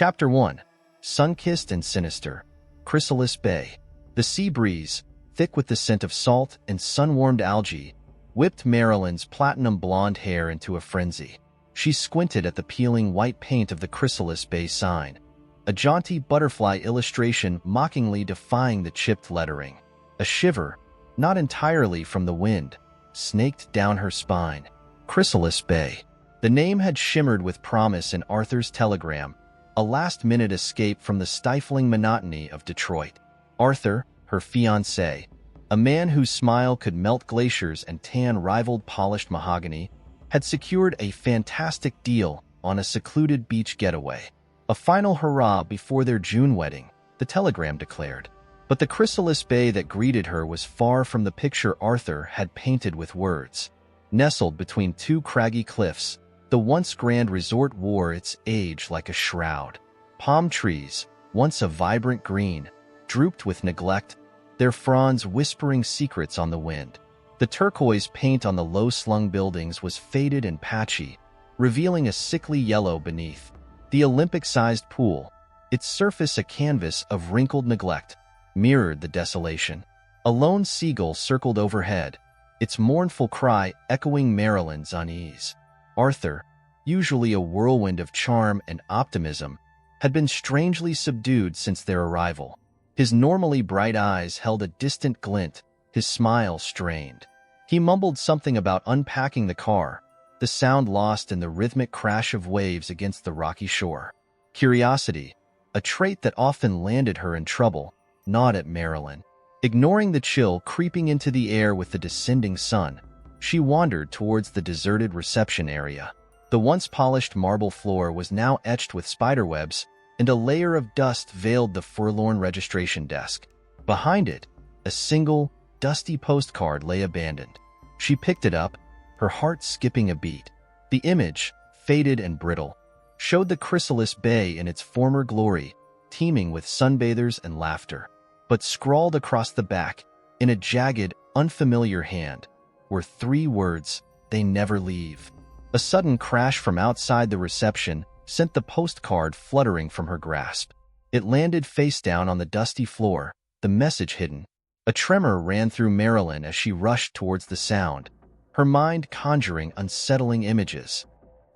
Chapter 1. Sun-kissed and sinister. Chrysalis Bay. The sea breeze, thick with the scent of salt and sun-warmed algae, whipped Marilyn's platinum blonde hair into a frenzy. She squinted at the peeling white paint of the Chrysalis Bay sign, a jaunty butterfly illustration mockingly defying the chipped lettering. A shiver, not entirely from the wind, snaked down her spine. Chrysalis Bay. The name had shimmered with promise in Arthur's telegram, a last-minute escape from the stifling monotony of Detroit. Arthur, her fiancé, a man whose smile could melt glaciers and tan rivaled polished mahogany, had secured a fantastic deal on a secluded beach getaway. A final hurrah before their June wedding, the telegram declared. But the Chrysalis Bay that greeted her was far from the picture Arthur had painted with words. Nestled between two craggy cliffs, the once grand resort wore its age like a shroud. Palm trees, once a vibrant green, drooped with neglect, their fronds whispering secrets on the wind. The turquoise paint on the low-slung buildings was faded and patchy, revealing a sickly yellow beneath. The Olympic-sized pool, its surface a canvas of wrinkled neglect, mirrored the desolation. A lone seagull circled overhead, its mournful cry echoing Marilyn's unease. Arthur, usually a whirlwind of charm and optimism, had been strangely subdued since their arrival. His normally bright eyes held a distant glint, his smile strained. He mumbled something about unpacking the car, the sound lost in the rhythmic crash of waves against the rocky shore. Curiosity, a trait that often landed her in trouble, gnawed at Marilyn. Ignoring the chill creeping into the air with the descending sun, she wandered towards the deserted reception area. The once polished marble floor was now etched with spiderwebs, and a layer of dust veiled the forlorn registration desk. Behind it, a single, dusty postcard lay abandoned. She picked it up, her heart skipping a beat. The image, faded and brittle, showed the Chrysalis Bay in its former glory, teeming with sunbathers and laughter. But scrawled across the back, in a jagged, unfamiliar hand, were 3 words, "They never leave." A sudden crash from outside the reception sent the postcard fluttering from her grasp. It landed face down on the dusty floor, the message hidden. A tremor ran through Marilyn as she rushed towards the sound, her mind conjuring unsettling images.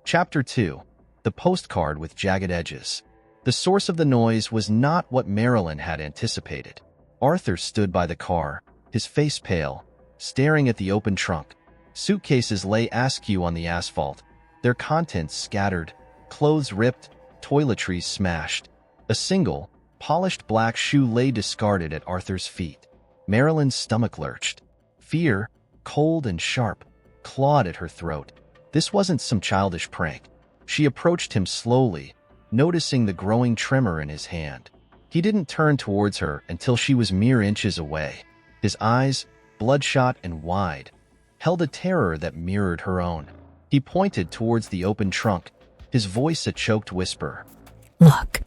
Chapter 2. The postcard with jagged edges. The source of the noise was not what Marilyn had anticipated. Arthur stood by the car, his face pale, staring at the open trunk. Suitcases lay askew on the asphalt, their contents scattered, clothes ripped, toiletries smashed. A single, polished black shoe lay discarded at Arthur's feet. Marilyn's stomach lurched. Fear, cold and sharp, clawed at her throat. This wasn't some childish prank. She approached him slowly, noticing the growing tremor in his hand. He didn't turn towards her until she was mere inches away. His eyes, bloodshot and wide, held a terror that mirrored her own. He pointed towards the open trunk, his voice a choked whisper. "Look."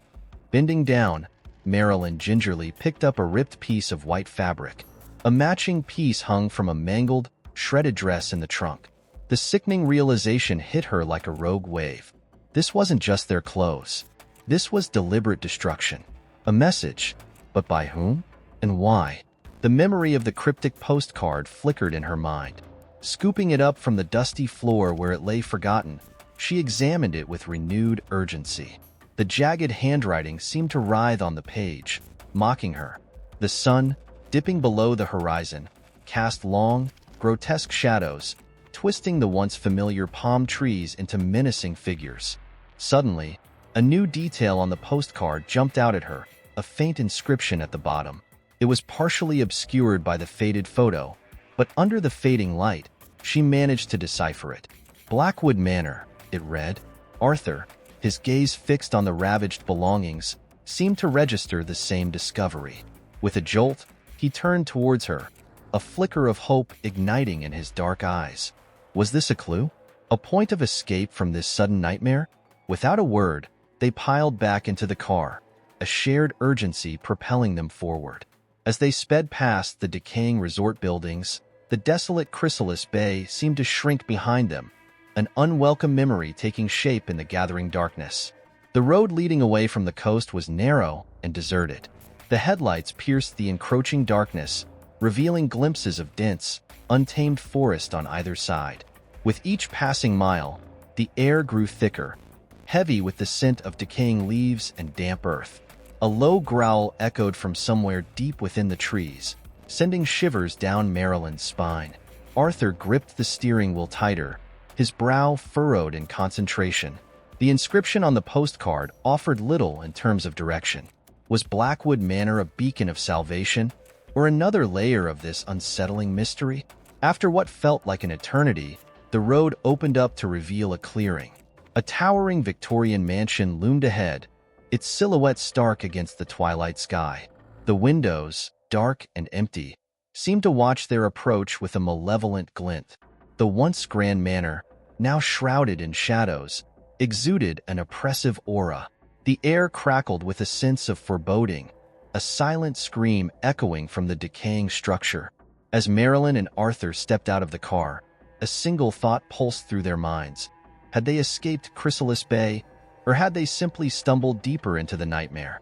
Bending down, Marilyn gingerly picked up a ripped piece of white fabric. A matching piece hung from a mangled, shredded dress in the trunk. The sickening realization hit her like a rogue wave. This wasn't just their clothes. This was deliberate destruction. A message, but by whom and why? The memory of the cryptic postcard flickered in her mind. Scooping it up from the dusty floor where it lay forgotten, she examined it with renewed urgency. The jagged handwriting seemed to writhe on the page, mocking her. The sun, dipping below the horizon, cast long, grotesque shadows, twisting the once familiar palm trees into menacing figures. Suddenly, a new detail on the postcard jumped out at her, a faint inscription at the bottom. It was partially obscured by the faded photo, but under the fading light, she managed to decipher it. Blackwood Manor, it read. Arthur, his gaze fixed on the ravaged belongings, seemed to register the same discovery. With a jolt, he turned towards her, a flicker of hope igniting in his dark eyes. Was this a clue? A point of escape from this sudden nightmare? Without a word, they piled back into the car, a shared urgency propelling them forward. As they sped past the decaying resort buildings, the desolate Chrysalis Bay seemed to shrink behind them, an unwelcome memory taking shape in the gathering darkness. The road leading away from the coast was narrow and deserted. The headlights pierced the encroaching darkness, revealing glimpses of dense, untamed forest on either side. With each passing mile, the air grew thicker, heavy with the scent of decaying leaves and damp earth. A low growl echoed from somewhere deep within the trees, sending shivers down Marilyn's spine. Arthur gripped the steering wheel tighter, his brow furrowed in concentration. The inscription on the postcard offered little in terms of direction. Was Blackwood Manor a beacon of salvation, or another layer of this unsettling mystery? After what felt like an eternity, the road opened up to reveal a clearing. A towering Victorian mansion loomed ahead, its silhouette stark against the twilight sky. The windows, dark and empty, seemed to watch their approach with a malevolent glint. The once grand manor, now shrouded in shadows, exuded an oppressive aura. The air crackled with a sense of foreboding, a silent scream echoing from the decaying structure. As Marilyn and Arthur stepped out of the car, a single thought pulsed through their minds. Had they escaped Chrysalis Bay, or had they simply stumbled deeper into the nightmare?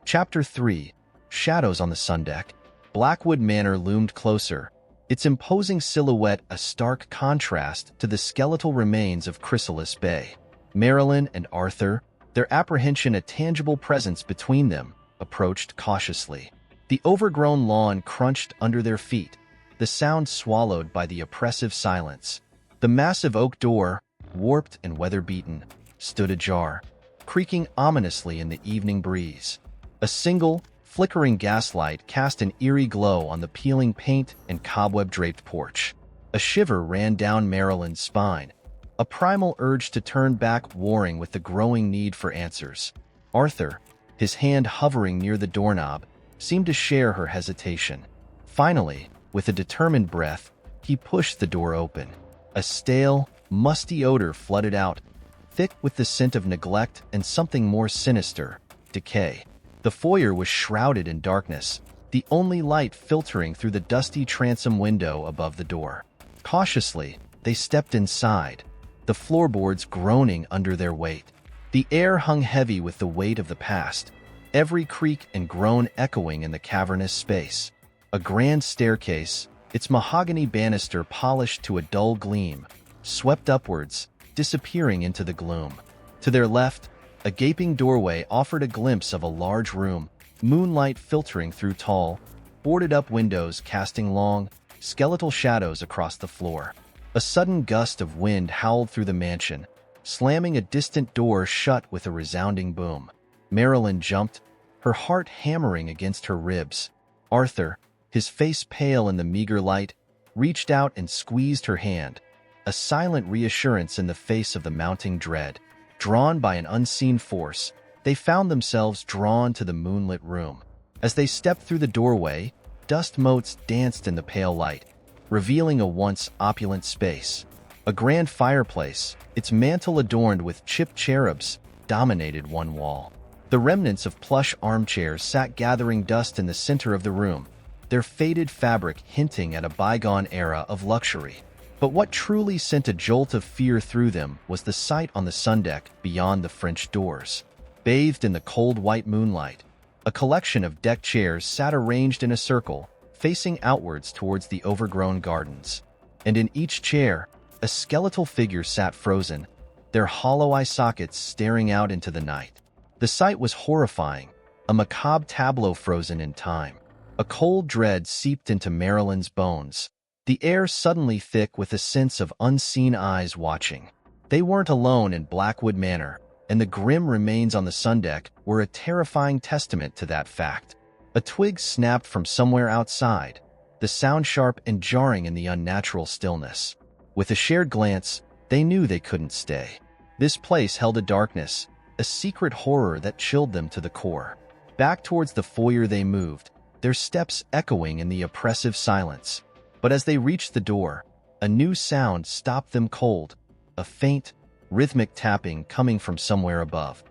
Chapter 3. Shadows on the Sundeck. Blackwood Manor loomed closer, its imposing silhouette a stark contrast to the skeletal remains of Chrysalis Bay. Marilyn and Arthur, their apprehension a tangible presence between them, approached cautiously. The overgrown lawn crunched under their feet, the sound swallowed by the oppressive silence. The massive oak door, warped and weather-beaten, stood ajar, creaking ominously in the evening breeze. A single, flickering gaslight cast an eerie glow on the peeling paint and cobweb-draped porch. A shiver ran down Marilyn's spine, a primal urge to turn back warring with the growing need for answers. Arthur, his hand hovering near the doorknob, seemed to share her hesitation. Finally, with a determined breath, he pushed the door open. A stale, musty odor flooded out, thick with the scent of neglect and something more sinister, decay. The foyer was shrouded in darkness, the only light filtering through the dusty transom window above the door. Cautiously, they stepped inside, the floorboards groaning under their weight. The air hung heavy with the weight of the past, every creak and groan echoing in the cavernous space. A grand staircase, its mahogany banister polished to a dull gleam, swept upwards, disappearing into the gloom. To their left, a gaping doorway offered a glimpse of a large room, moonlight filtering through tall, boarded-up windows casting long, skeletal shadows across the floor. A sudden gust of wind howled through the mansion, slamming a distant door shut with a resounding boom. Marilyn jumped, her heart hammering against her ribs. Arthur, his face pale in the meager light, reached out and squeezed her hand, a silent reassurance in the face of the mounting dread. Drawn by an unseen force, they found themselves drawn to the moonlit room. As they stepped through the doorway, dust motes danced in the pale light, revealing a once opulent space. A grand fireplace, its mantel adorned with chipped cherubs, dominated one wall. The remnants of plush armchairs sat gathering dust in the center of the room, their faded fabric hinting at a bygone era of luxury. But what truly sent a jolt of fear through them was the sight on the sundeck beyond the French doors. Bathed in the cold white moonlight, a collection of deck chairs sat arranged in a circle, facing outwards towards the overgrown gardens. And in each chair, a skeletal figure sat frozen, their hollow eye sockets staring out into the night. The sight was horrifying, a macabre tableau frozen in time. A cold dread seeped into Marilyn's bones, the air suddenly thick with a sense of unseen eyes watching. They weren't alone in Blackwood Manor, and the grim remains on the sundeck were a terrifying testament to that fact. A twig snapped from somewhere outside, the sound sharp and jarring in the unnatural stillness. With a shared glance, they knew they couldn't stay. This place held a darkness, a secret horror that chilled them to the core. Back towards the foyer they moved, their steps echoing in the oppressive silence. But as they reached the door, a new sound stopped them cold, a faint, rhythmic tapping coming from somewhere above.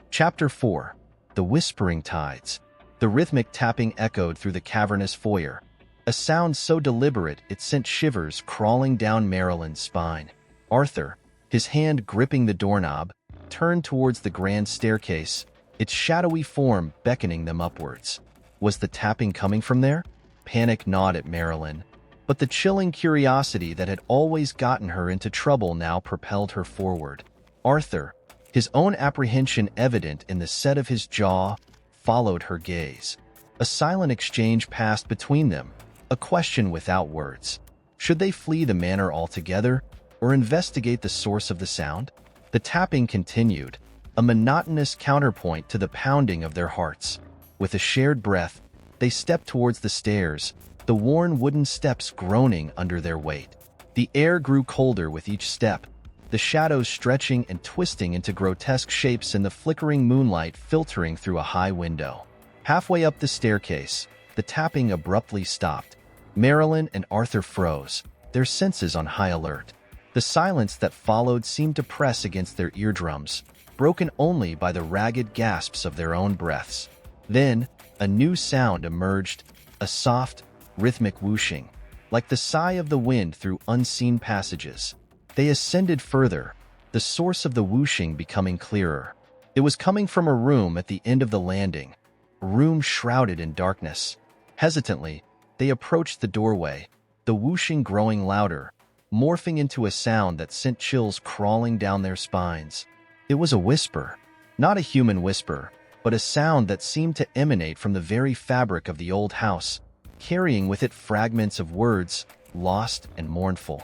Chapter 4. The Whispering Tides. The rhythmic tapping echoed through the cavernous foyer, a sound so deliberate it sent shivers crawling down Marilyn's spine. Arthur, his hand gripping the doorknob, turned towards the grand staircase, its shadowy form beckoning them upwards. Was the tapping coming from there? Panic gnawed at Marilyn, but the chilling curiosity that had always gotten her into trouble now propelled her forward. Arthur, his own apprehension evident in the set of his jaw, followed her gaze. A silent exchange passed between them, a question without words. Should they flee the manor altogether, or investigate the source of the sound? The tapping continued, a monotonous counterpoint to the pounding of their hearts. With a shared breath, they stepped towards the stairs, the worn wooden steps groaning under their weight. The air grew colder with each step, the shadows stretching and twisting into grotesque shapes in the flickering moonlight filtering through a high window. Halfway up the staircase, the tapping abruptly stopped. Marilyn and Arthur froze, their senses on high alert. The silence that followed seemed to press against their eardrums, broken only by the ragged gasps of their own breaths. Then, a new sound emerged, a soft, rhythmic whooshing, like the sigh of the wind through unseen passages. They ascended further, the source of the whooshing becoming clearer. It was coming from a room at the end of the landing, a room shrouded in darkness. Hesitantly, they approached the doorway, the whooshing growing louder, morphing into a sound that sent chills crawling down their spines. It was a whisper, not a human whisper, but a sound that seemed to emanate from the very fabric of the old house, carrying with it fragments of words, lost and mournful.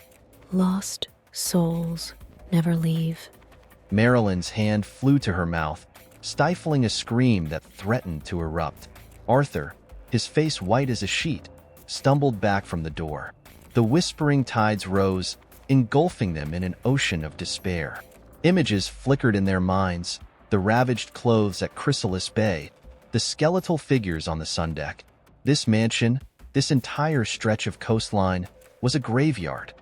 Lost souls never leave. Marilyn's hand flew to her mouth, stifling a scream that threatened to erupt. Arthur, his face white as a sheet, stumbled back from the door. The whispering tides rose, engulfing them in an ocean of despair. Images flickered in their minds, the ravaged clothes at Chrysalis Bay, the skeletal figures on the sundeck. This mansion, this entire stretch of coastline, was a graveyard,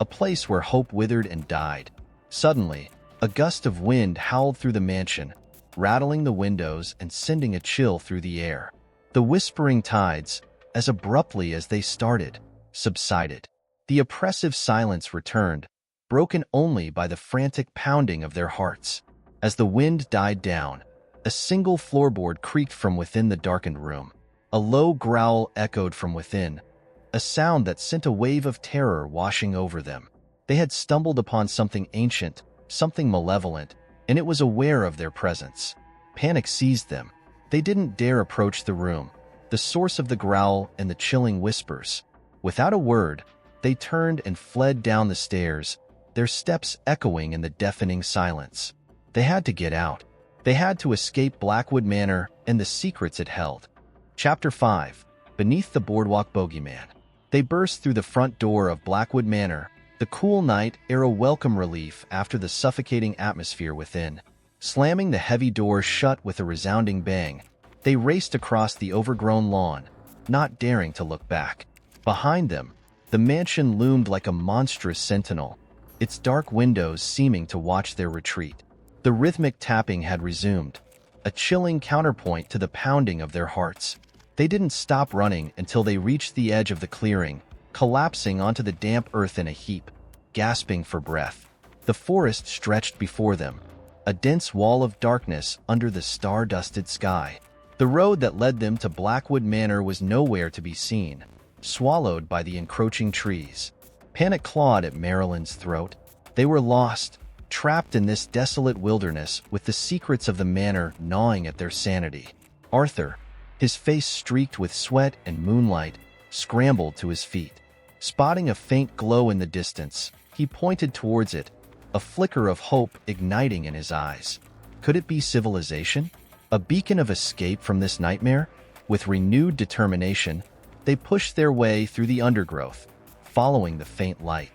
a place where hope withered and died. Suddenly, a gust of wind howled through the mansion, rattling the windows and sending a chill through the air. The whispering tides, as abruptly as they started, subsided. The oppressive silence returned, broken only by the frantic pounding of their hearts. As the wind died down, a single floorboard creaked from within the darkened room. A low growl echoed from within, a sound that sent a wave of terror washing over them. They had stumbled upon something ancient, something malevolent, and it was aware of their presence. Panic seized them. They didn't dare approach the room, the source of the growl and the chilling whispers. Without a word, they turned and fled down the stairs, their steps echoing in the deafening silence. They had to get out. They had to escape Blackwood Manor and the secrets it held. Chapter 5. Beneath the Boardwalk Bogeyman. They burst through the front door of Blackwood Manor, the cool night air a welcome relief after the suffocating atmosphere within. Slamming the heavy door shut with a resounding bang, they raced across the overgrown lawn, not daring to look back. Behind them, the mansion loomed like a monstrous sentinel, its dark windows seeming to watch their retreat. The rhythmic tapping had resumed, a chilling counterpoint to the pounding of their hearts. They didn't stop running until they reached the edge of the clearing, collapsing onto the damp earth in a heap, gasping for breath. The forest stretched before them, a dense wall of darkness under the star-dusted sky. The road that led them to Blackwood Manor was nowhere to be seen, swallowed by the encroaching trees. Panic clawed at Marilyn's throat. They were lost, trapped in this desolate wilderness with the secrets of the manor gnawing at their sanity. Arthur, his face streaked with sweat and moonlight, scrambled to his feet. Spotting a faint glow in the distance, he pointed towards it, a flicker of hope igniting in his eyes. Could it be civilization? A beacon of escape from this nightmare? With renewed determination, they pushed their way through the undergrowth, following the faint light.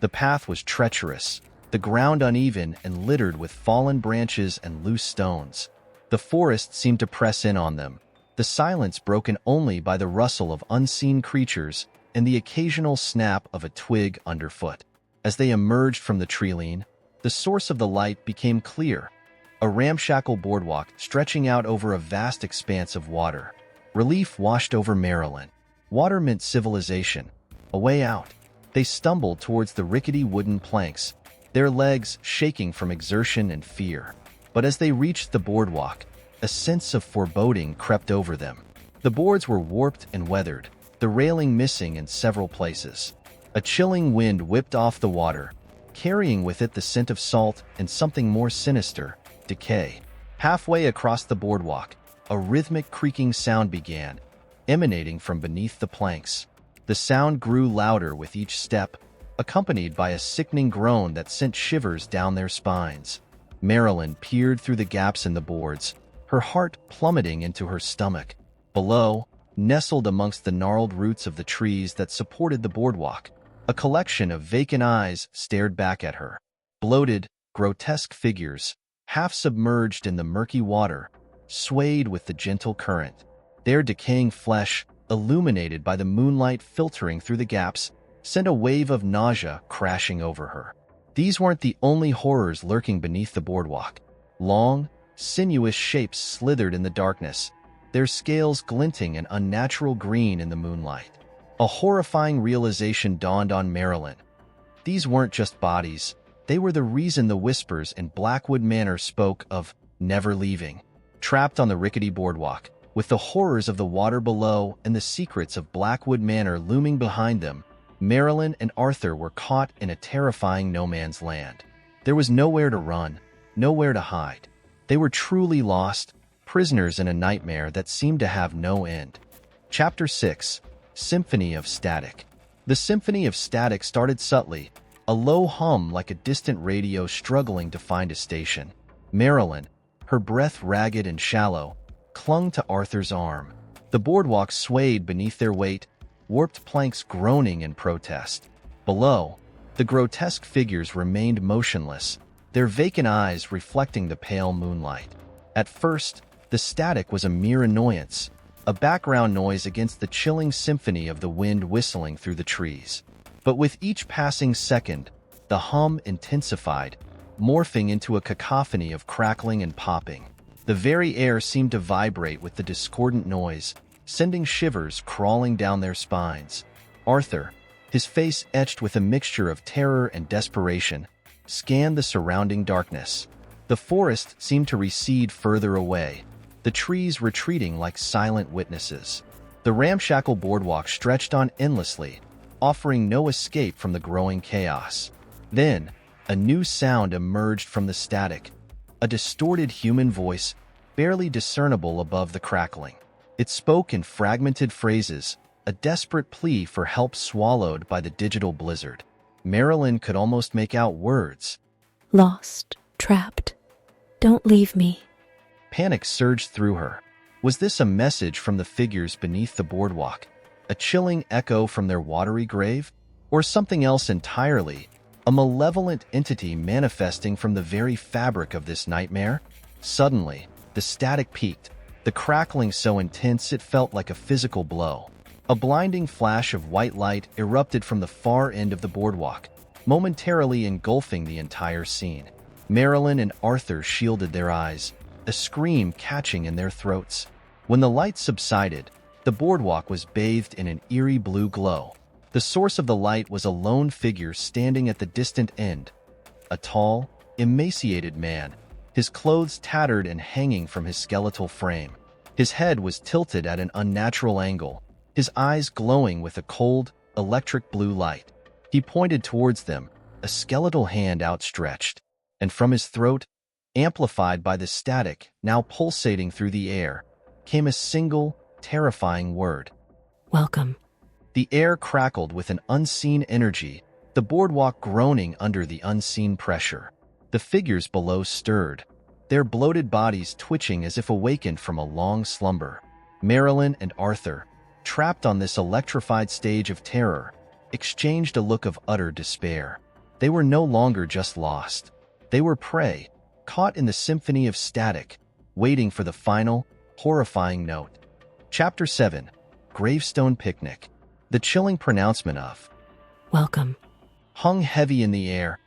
The path was treacherous, the ground uneven and littered with fallen branches and loose stones. The forest seemed to press in on them, the silence broken only by the rustle of unseen creatures and the occasional snap of a twig underfoot. As they emerged from the treeline, the source of the light became clear, a ramshackle boardwalk stretching out over a vast expanse of water. Relief washed over Marilyn. Water meant civilization, a way out. They stumbled towards the rickety wooden planks, their legs shaking from exertion and fear. But as they reached the boardwalk, a sense of foreboding crept over them. The boards were warped and weathered, the railing missing in several places. A chilling wind whipped off the water, carrying with it the scent of salt and something more sinister, decay. Halfway across the boardwalk, a rhythmic creaking sound began, emanating from beneath the planks. The sound grew louder with each step, accompanied by a sickening groan that sent shivers down their spines. Marilyn peered through the gaps in the boards, her heart plummeting into her stomach. Below, nestled amongst the gnarled roots of the trees that supported the boardwalk, a collection of vacant eyes stared back at her. Bloated, grotesque figures, half submerged in the murky water, swayed with the gentle current. Their decaying flesh, illuminated by the moonlight filtering through the gaps, sent a wave of nausea crashing over her. These weren't the only horrors lurking beneath the boardwalk. Long, sinuous shapes slithered in the darkness, their scales glinting an unnatural green in the moonlight. A horrifying realization dawned on Marilyn. These weren't just bodies, they were the reason the whispers in Blackwood Manor spoke of never leaving. Trapped on the rickety boardwalk, with the horrors of the water below and the secrets of Blackwood Manor looming behind them, Marilyn and Arthur were caught in a terrifying no-man's land. There was nowhere to run, nowhere to hide. They were truly lost, prisoners in a nightmare that seemed to have no end. Chapter 6. Symphony of Static. The symphony of static started subtly, a low hum like a distant radio struggling to find a station. Marilyn, her breath ragged and shallow, clung to Arthur's arm. The boardwalk swayed beneath their weight, warped planks groaning in protest. Below, the grotesque figures remained motionless, their vacant eyes reflecting the pale moonlight. At first, the static was a mere annoyance, a background noise against the chilling symphony of the wind whistling through the trees. But with each passing second, the hum intensified, morphing into a cacophony of crackling and popping. The very air seemed to vibrate with the discordant noise, sending shivers crawling down their spines. Arthur, his face etched with a mixture of terror and desperation, scanned the surrounding darkness. The forest seemed to recede further away, the trees retreating like silent witnesses. The ramshackle boardwalk stretched on endlessly, offering no escape from the growing chaos. Then, a new sound emerged from the static, a distorted human voice, barely discernible above the crackling. It spoke in fragmented phrases, a desperate plea for help swallowed by the digital blizzard. Marilyn could almost make out words. Lost, trapped. Don't leave me. Panic surged through her. Was this a message from the figures beneath the boardwalk? A chilling echo from their watery grave? Or something else entirely? A malevolent entity manifesting from the very fabric of this nightmare? Suddenly, the static peaked, the crackling so intense it felt like a physical blow. A blinding flash of white light erupted from the far end of the boardwalk, momentarily engulfing the entire scene. Marilyn and Arthur shielded their eyes, a scream catching in their throats. When the light subsided, the boardwalk was bathed in an eerie blue glow. The source of the light was a lone figure standing at the distant end, a tall, emaciated man, his clothes tattered and hanging from his skeletal frame. His head was tilted at an unnatural angle, his eyes glowing with a cold, electric blue light. He pointed towards them, a skeletal hand outstretched, and from his throat, amplified by the static now pulsating through the air, came a single, terrifying word. Welcome. The air crackled with an unseen energy, the boardwalk groaning under the unseen pressure. The figures below stirred, their bloated bodies twitching as if awakened from a long slumber. Marilyn and Arthur, trapped on this electrified stage of terror, exchanged a look of utter despair. They were no longer just lost. They were prey, caught in the symphony of static, waiting for the final, horrifying note. Chapter 7. Gravestone Picnic. The chilling pronouncement of Welcome hung heavy in the air,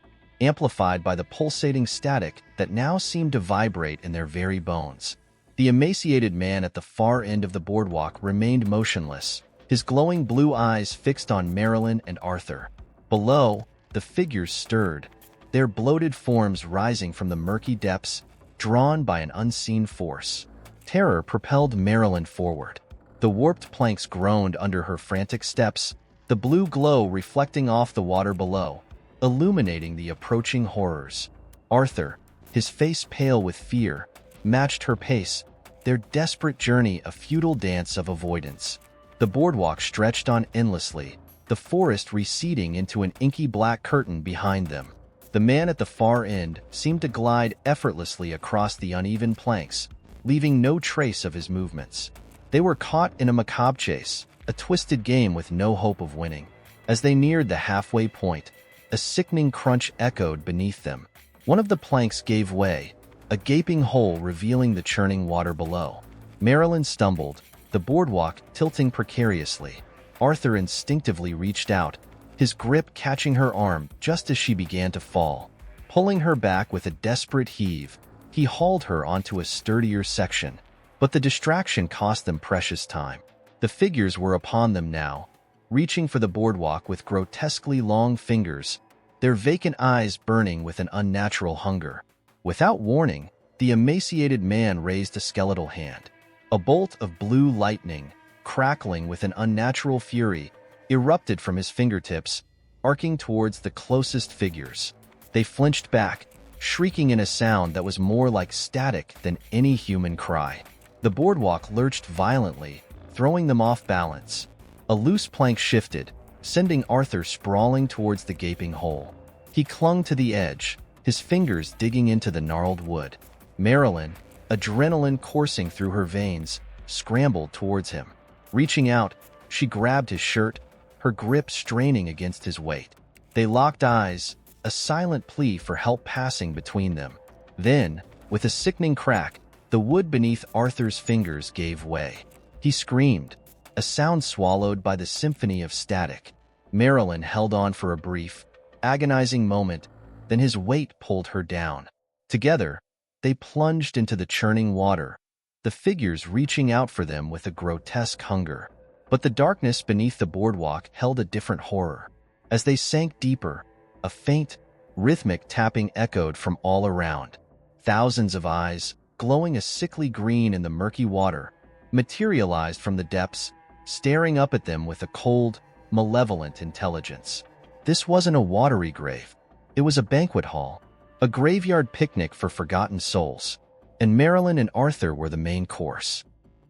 amplified by the pulsating static that now seemed to vibrate in their very bones. The emaciated man at the far end of the boardwalk remained motionless, his glowing blue eyes fixed on Marilyn and Arthur. Below, the figures stirred, their bloated forms rising from the murky depths, drawn by an unseen force. Terror propelled Marilyn forward. The warped planks groaned under her frantic steps, the blue glow reflecting off the water below, illuminating the approaching horrors. Arthur, his face pale with fear, matched her pace, their desperate journey a futile dance of avoidance. The boardwalk stretched on endlessly, the forest receding into an inky black curtain behind them. The man at the far end seemed to glide effortlessly across the uneven planks, leaving no trace of his movements. They were caught in a macabre chase, a twisted game with no hope of winning. As they neared the halfway point, a sickening crunch echoed beneath them. One of the planks gave way, a gaping hole revealing the churning water below. Marilyn stumbled, the boardwalk tilting precariously. Arthur instinctively reached out, his grip catching her arm just as she began to fall. Pulling her back with a desperate heave, he hauled her onto a sturdier section. But the distraction cost them precious time. The figures were upon them now, reaching for the boardwalk with grotesquely long fingers, their vacant eyes burning with an unnatural hunger. Without warning, the emaciated man raised a skeletal hand. A bolt of blue lightning, crackling with an unnatural fury, erupted from his fingertips, arcing towards the closest figures. They flinched back, shrieking in a sound that was more like static than any human cry. The boardwalk lurched violently, throwing them off balance. A loose plank shifted, sending Arthur sprawling towards the gaping hole. He clung to the edge, his fingers digging into the gnarled wood. Marilyn, adrenaline coursing through her veins, scrambled towards him. Reaching out, she grabbed his shirt, her grip straining against his weight. They locked eyes, a silent plea for help passing between them. Then, with a sickening crack, the wood beneath Arthur's fingers gave way. He screamed, a sound swallowed by the symphony of static. Marilyn held on for a brief, agonizing moment, then his weight pulled her down. Together, they plunged into the churning water, the figures reaching out for them with a grotesque hunger. But the darkness beneath the boardwalk held a different horror. As they sank deeper, a faint, rhythmic tapping echoed from all around. Thousands of eyes, glowing a sickly green in the murky water, materialized from the depths, staring up at them with a cold, malevolent intelligence. This wasn't a watery grave. It was a banquet hall, a graveyard picnic for forgotten souls, and Marilyn and Arthur were the main course.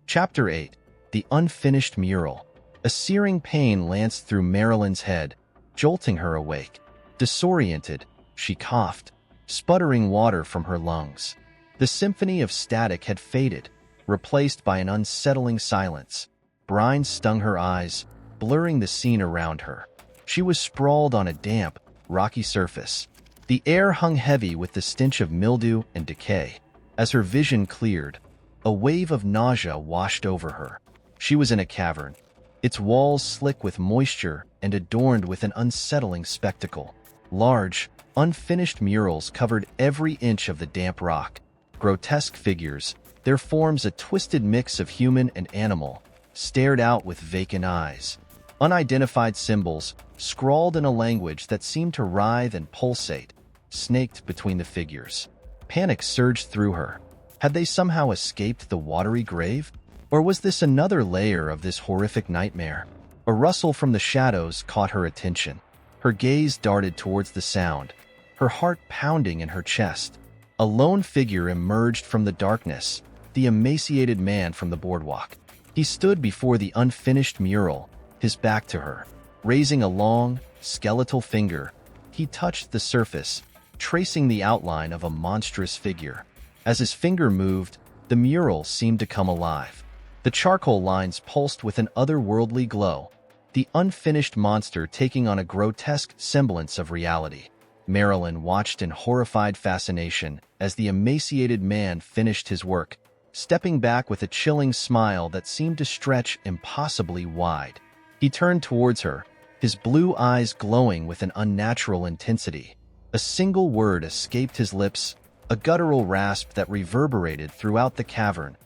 Chapter 8. The Unfinished Mural. A searing pain lanced through Marilyn's head, jolting her awake. Disoriented, she coughed, sputtering water from her lungs. The symphony of static had faded, replaced by an unsettling silence. Brine stung her eyes, blurring the scene around her. She was sprawled on a damp, rocky surface. The air hung heavy with the stench of mildew and decay. As her vision cleared, a wave of nausea washed over her. She was in a cavern, its walls slick with moisture and adorned with an unsettling spectacle. Large, unfinished murals covered every inch of the damp rock. Grotesque figures, their forms a twisted mix of human and animal, stared out with vacant eyes. Unidentified symbols, scrawled in a language that seemed to writhe and pulsate, snaked between the figures. Panic surged through her. Had they somehow escaped the watery grave? Or was this another layer of this horrific nightmare? A rustle from the shadows caught her attention. Her gaze darted towards the sound, her heart pounding in her chest. A lone figure emerged from the darkness, the emaciated man from the boardwalk. He stood before the unfinished mural, his back to her. Raising a long, skeletal finger, he touched the surface, tracing the outline of a monstrous figure. As his finger moved, the mural seemed to come alive. The charcoal lines pulsed with an otherworldly glow, the unfinished monster taking on a grotesque semblance of reality. Marilyn watched in horrified fascination as the emaciated man finished his work, stepping back with a chilling smile that seemed to stretch impossibly wide. He turned towards her, his blue eyes glowing with an unnatural intensity. A single word escaped his lips, a guttural rasp that reverberated throughout the cavern.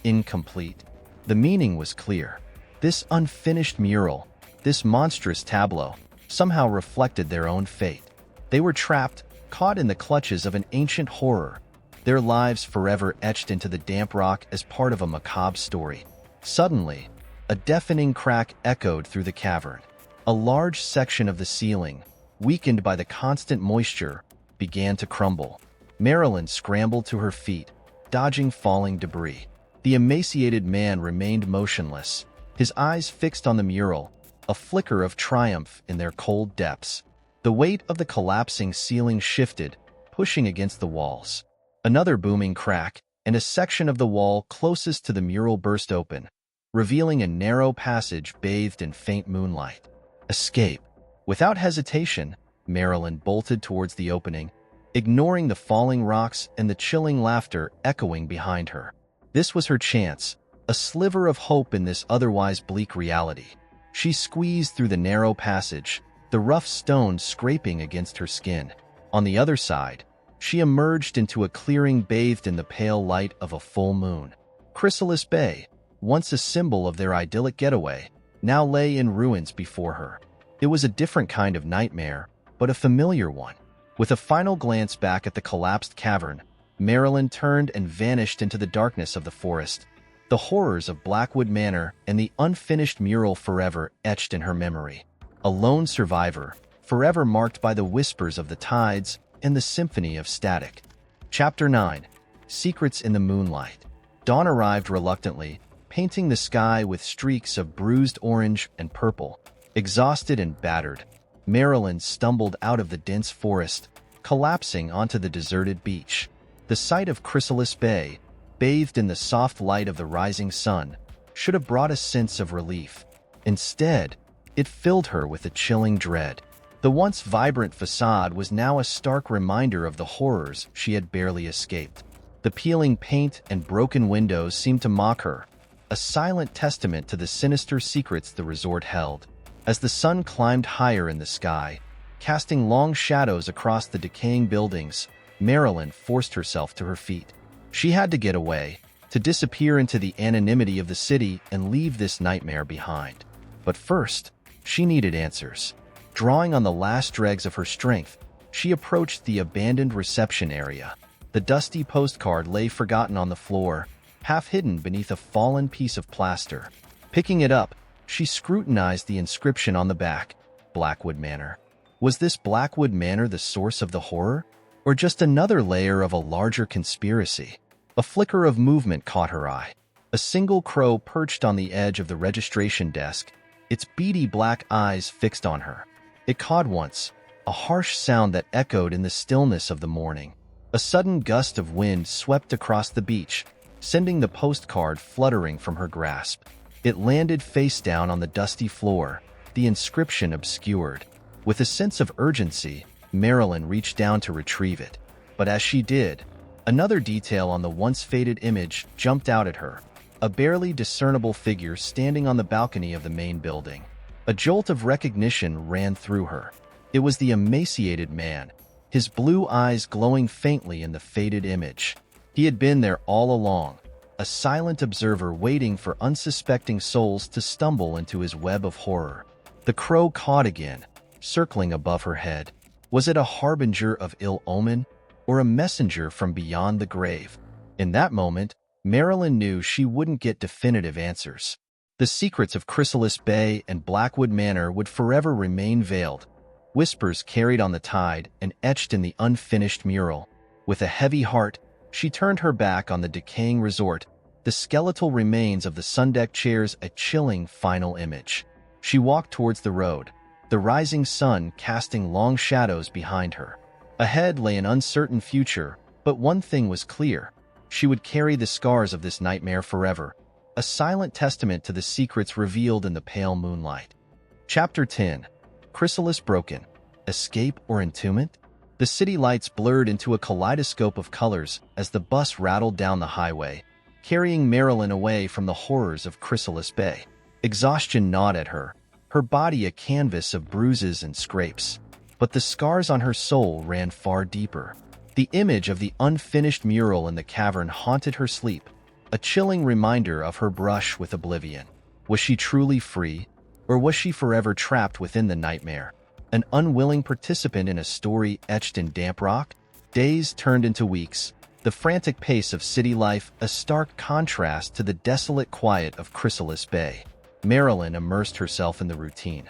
Incomplete. The meaning was clear. This unfinished mural, this monstrous tableau, somehow reflected their own fate. They were trapped, caught in the clutches of an ancient horror, their lives forever etched into the damp rock as part of a macabre story. Suddenly, a deafening crack echoed through the cavern. A large section of the ceiling, weakened by the constant moisture, began to crumble. Marilyn scrambled to her feet, dodging falling debris. The emaciated man remained motionless, his eyes fixed on the mural, a flicker of triumph in their cold depths. The weight of the collapsing ceiling shifted, pushing against the walls. Another booming crack, and a section of the wall closest to the mural burst open, revealing a narrow passage bathed in faint moonlight. Escape. Without hesitation, Marilyn bolted towards the opening, ignoring the falling rocks and the chilling laughter echoing behind her. This was her chance, a sliver of hope in this otherwise bleak reality. She squeezed through the narrow passage, the rough stones scraping against her skin. On the other side, she emerged into a clearing bathed in the pale light of a full moon. Chrysalis Bay, once a symbol of their idyllic getaway, now lay in ruins before her. It was a different kind of nightmare, but a familiar one. With a final glance back at the collapsed cavern, Marilyn turned and vanished into the darkness of the forest. The horrors of Blackwood Manor and the unfinished mural forever etched in her memory. A lone survivor, forever marked by the whispers of the tides and the symphony of static. Chapter 9. Secrets in the Moonlight. Dawn arrived reluctantly, painting the sky with streaks of bruised orange and purple. Exhausted and battered, Marilyn stumbled out of the dense forest, collapsing onto the deserted beach. The sight of Chrysalis Bay, bathed in the soft light of the rising sun, should have brought a sense of relief. Instead, it filled her with a chilling dread. The once vibrant facade was now a stark reminder of the horrors she had barely escaped. The peeling paint and broken windows seemed to mock her, a silent testament to the sinister secrets the resort held. As the sun climbed higher in the sky, casting long shadows across the decaying buildings, Marilyn forced herself to her feet. She had to get away, to disappear into the anonymity of the city and leave this nightmare behind. But first, she needed answers. Drawing on the last dregs of her strength, she approached the abandoned reception area. The dusty postcard lay forgotten on the floor, half hidden beneath a fallen piece of plaster. Picking it up, she scrutinized the inscription on the back, Blackwood Manor. Was this Blackwood Manor the source of the horror, or just another layer of a larger conspiracy? A flicker of movement caught her eye. A single crow perched on the edge of the registration desk, its beady black eyes fixed on her. It cawed once, a harsh sound that echoed in the stillness of the morning. A sudden gust of wind swept across the beach, sending the postcard fluttering from her grasp. It landed face down on the dusty floor, the inscription obscured. With a sense of urgency, Marilyn reached down to retrieve it. But as she did, another detail on the once faded image jumped out at her. A barely discernible figure standing on the balcony of the main building. A jolt of recognition ran through her. It was the emaciated man, his blue eyes glowing faintly in the faded image. He had been there all along, a silent observer waiting for unsuspecting souls to stumble into his web of horror. The crow cawed again, circling above her head. Was it a harbinger of ill omen, or a messenger from beyond the grave? In that moment, Marilyn knew she wouldn't get definitive answers. The secrets of Chrysalis Bay and Blackwood Manor would forever remain veiled, whispers carried on the tide and etched in the unfinished mural. With a heavy heart, she turned her back on the decaying resort, the skeletal remains of the sun-decked chairs a chilling final image. She walked towards the road, the rising sun casting long shadows behind her. Ahead lay an uncertain future, but one thing was clear. She would carry the scars of this nightmare forever, a silent testament to the secrets revealed in the pale moonlight. Chapter 10. Chrysalis Broken. Escape or entombment? The city lights blurred into a kaleidoscope of colors as the bus rattled down the highway, carrying Marilyn away from the horrors of Chrysalis Bay. Exhaustion gnawed at her, her body a canvas of bruises and scrapes. But the scars on her soul ran far deeper. The image of the unfinished mural in the cavern haunted her sleep, a chilling reminder of her brush with oblivion. Was she truly free, or was she forever trapped within the nightmare, an unwilling participant in a story etched in damp rock? Days turned into weeks, The frantic pace of city life a stark contrast to the desolate quiet of Chrysalis Bay. Marilyn immersed herself in the routine.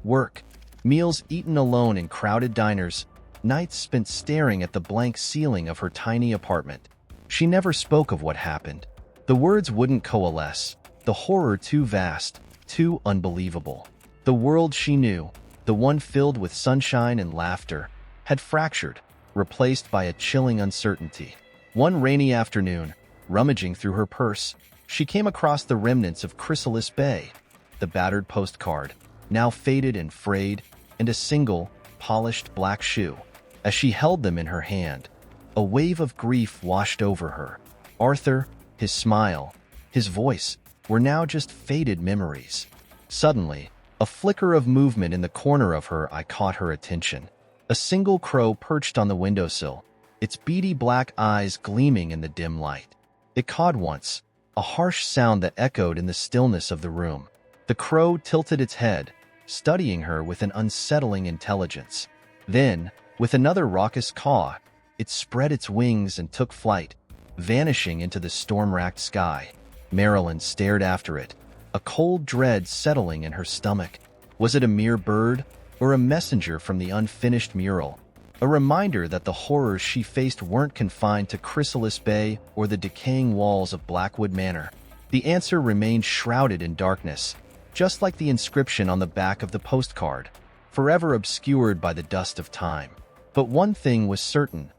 Work, meals eaten alone in crowded diners, nights spent staring at the blank ceiling of her tiny apartment. She never spoke of what happened. The words wouldn't coalesce, the horror too vast, too unbelievable. The world she knew, the one filled with sunshine and laughter, had fractured, replaced by a chilling uncertainty. One rainy afternoon, rummaging through her purse, she came across the remnants of Chrysalis Bay, the battered postcard, now faded and frayed, and a single, polished black shoe. As she held them in her hand, a wave of grief washed over her. Arthur, his smile, his voice, were now just faded memories. Suddenly, a flicker of movement in the corner of her eye caught her attention. A single crow perched on the windowsill, its beady black eyes gleaming in the dim light. It cawed once, a harsh sound that echoed in the stillness of the room. The crow tilted its head, studying her with an unsettling intelligence. Then, with another raucous caw, it spread its wings and took flight, vanishing into the storm-racked sky. Marilyn stared after it, a cold dread settling in her stomach. Was it a mere bird, or a messenger from the unfinished mural? A reminder that the horrors she faced weren't confined to Chrysalis Bay or the decaying walls of Blackwood Manor. The answer remained shrouded in darkness, just like the inscription on the back of the postcard, forever obscured by the dust of time. But one thing was certain.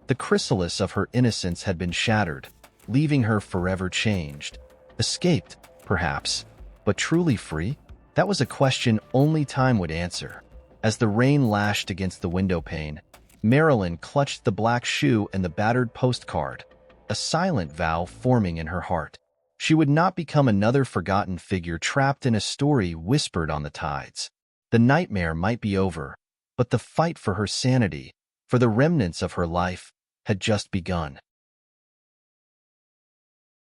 The chrysalis of her innocence had been shattered, leaving her forever changed. Escaped, perhaps, but truly free? That was a question only time would answer. As the rain lashed against the window pane, Marilyn clutched the black shoe and the battered postcard, a silent vow forming in her heart. She would not become another forgotten figure trapped in a story whispered on the tides. The nightmare might be over, but the fight for her sanity, for the remnants of her life, had just begun.